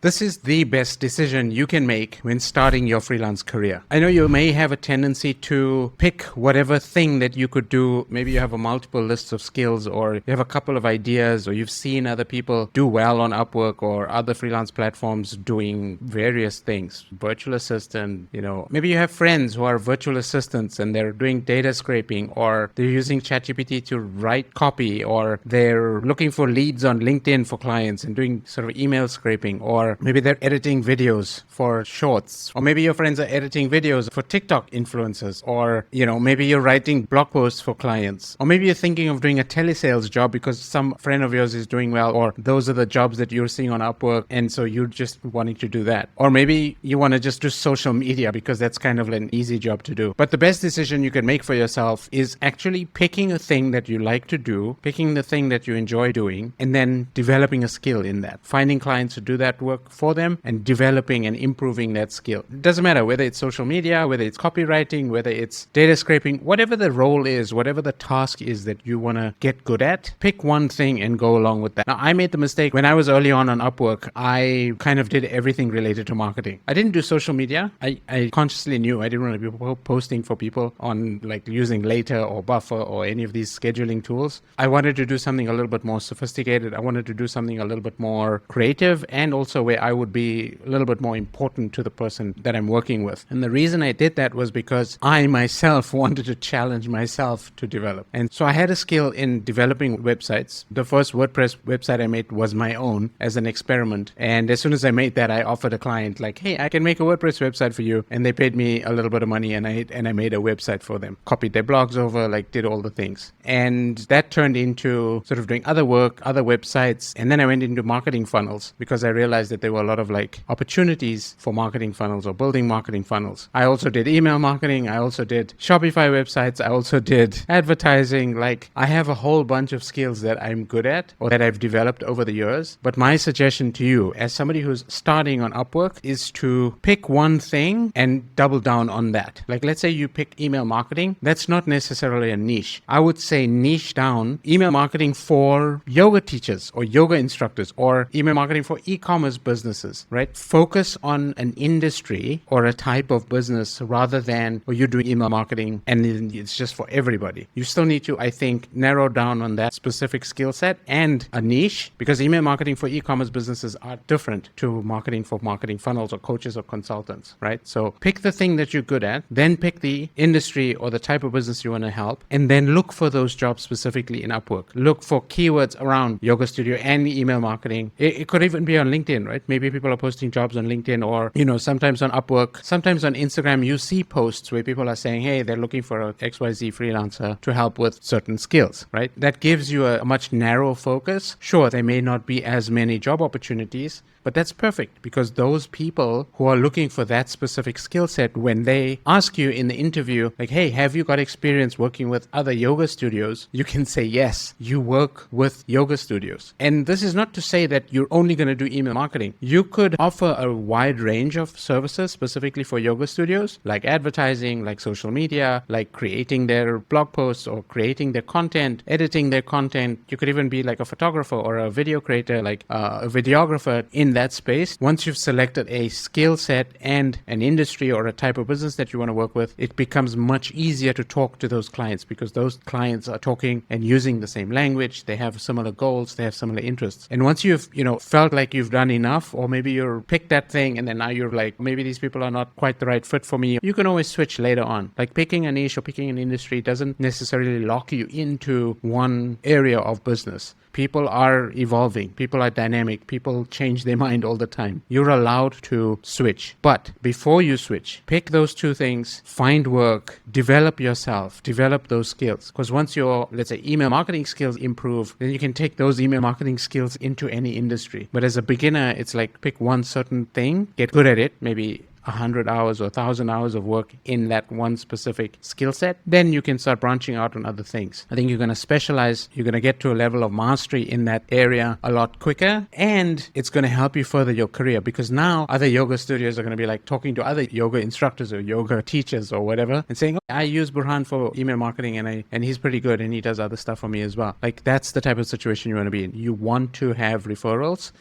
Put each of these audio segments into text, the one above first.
This is the best decision you can make when starting your freelance career. I know you may have a tendency to pick whatever thing that you could do. Maybe you have a multiple list of skills, or you have a couple of ideas, or you've seen other people do well on Upwork or other freelance platforms doing various things. Virtual assistant, maybe you have friends who are virtual assistants and they're doing data scraping, or they're using ChatGPT to write copy, or they're looking for leads on LinkedIn for clients and doing sort of email scraping, or maybe they're editing videos for shorts, or maybe your friends are editing videos for TikTok influencers, or maybe you're writing blog posts for clients, or maybe you're thinking of doing a telesales job because some friend of yours is doing well, or those are the jobs that you're seeing on Upwork and so you're just wanting to do that. Or maybe you want to just do social media because that's kind of an easy job to do. But the best decision you can make for yourself is actually picking a thing that you like to do, picking the thing that you enjoy doing, and then developing a skill in that, finding clients to do that work for them and developing and improving that skill. It doesn't matter whether it's social media, whether it's copywriting, whether it's data scraping, whatever the role is, whatever the task is that you want to get good at, pick one thing and go along with that. Now, I made the mistake when I was early on Upwork. I kind of did everything related to marketing. I didn't do social media. I consciously knew I didn't want to be posting for people on like using Later or Buffer or any of these scheduling tools. I wanted to do something a little bit more sophisticated. I wanted to do something a little bit more creative, and also where I would be a little bit more important to the person that I'm working with. And the reason I did that was because I myself wanted to challenge myself to develop. And so I had a skill in developing websites. The first WordPress website I made was my own as an experiment. And as soon as I made that, I offered a client like, hey, I can make a WordPress website for you. And they paid me a little bit of money, and I made a website for them, copied their blogs over, did all the things. And that turned into sort of doing other work, other websites. And then I went into marketing funnels because I realized that there were a lot of opportunities for marketing funnels or building marketing funnels. I also did email marketing. I also did Shopify websites. I also did advertising. I have a whole bunch of skills that I'm good at or that I've developed over the years. But my suggestion to you as somebody who's starting on Upwork is to pick one thing and double down on that. Let's say you pick email marketing. That's not necessarily a niche. I would say niche down email marketing for yoga teachers or yoga instructors, or email marketing for e-commerce businesses, right? Focus on an industry or a type of business rather than, you're doing email marketing and it's just for everybody. You still need to, I think, narrow down on that specific skill set and a niche, because email marketing for e-commerce businesses are different to marketing for marketing funnels or coaches or consultants, right? So pick the thing that you're good at, then pick the industry or the type of business you want to help, and then look for those jobs specifically in Upwork. Look for keywords around yoga studio and email marketing. It could even be on LinkedIn, right? Maybe people are posting jobs on LinkedIn, or, sometimes on Upwork, sometimes on Instagram, you see posts where people are saying, hey, they're looking for a XYZ freelancer to help with certain skills, right? That gives you a much narrower focus. Sure, there may not be as many job opportunities, but that's perfect, because those people who are looking for that specific skill set, when they ask you in the interview, hey, have you got experience working with other yoga studios? You can say, yes, you work with yoga studios. And this is not to say that you're only going to do email marketing. You could offer a wide range of services specifically for yoga studios, like advertising, like social media, like creating their blog posts or creating their content, editing their content. You could even be like a photographer or a video creator, like a videographer in that space. Once you've selected a skill set and an industry or a type of business that you want to work with, it becomes much easier to talk to those clients, because those clients are talking and using the same language. They have similar goals. They have similar interests. And once you've, felt like you've done enough, or maybe you're picked that thing and then now you're like, maybe these people are not quite the right fit for me, you can always switch later on. Picking a niche or picking an industry doesn't necessarily lock you into one area of business. People are evolving. People are dynamic. People change their mind all the time. You're allowed to switch. But before you switch, pick those two things, find work, develop yourself, develop those skills. Because once your, let's say, email marketing skills improve, then you can take those email marketing skills into any industry. But as a beginner, it's pick one certain thing, get good at it, maybe 100 hours or 1,000 hours of work in that one specific skill set, then you can start branching out on other things. I think you're going to specialize, you're going to get to a level of mastery in that area a lot quicker, and it's going to help you further your career, because now other yoga studios are going to be talking to other yoga instructors or yoga teachers or whatever and saying, oh, I use Burhan for email marketing and he's pretty good and he does other stuff for me as well. That's the type of situation you want to be in. You want to have referrals,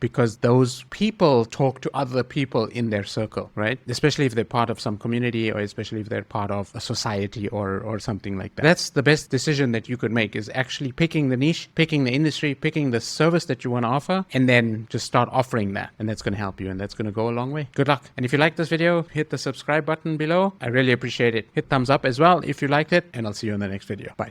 because those people talk to other people in their circle, right? Especially if they're part of some community, or especially if they're part of a society or something like that. That's the best decision that you could make, is actually picking the niche, picking the industry, picking the service that you want to offer, and then just start offering that. And that's going to help you, and that's going to go a long way. Good luck. And if you like this video, hit the subscribe button below. I really appreciate it. Hit thumbs up as well if you liked it, and I'll see you in the next video. Bye.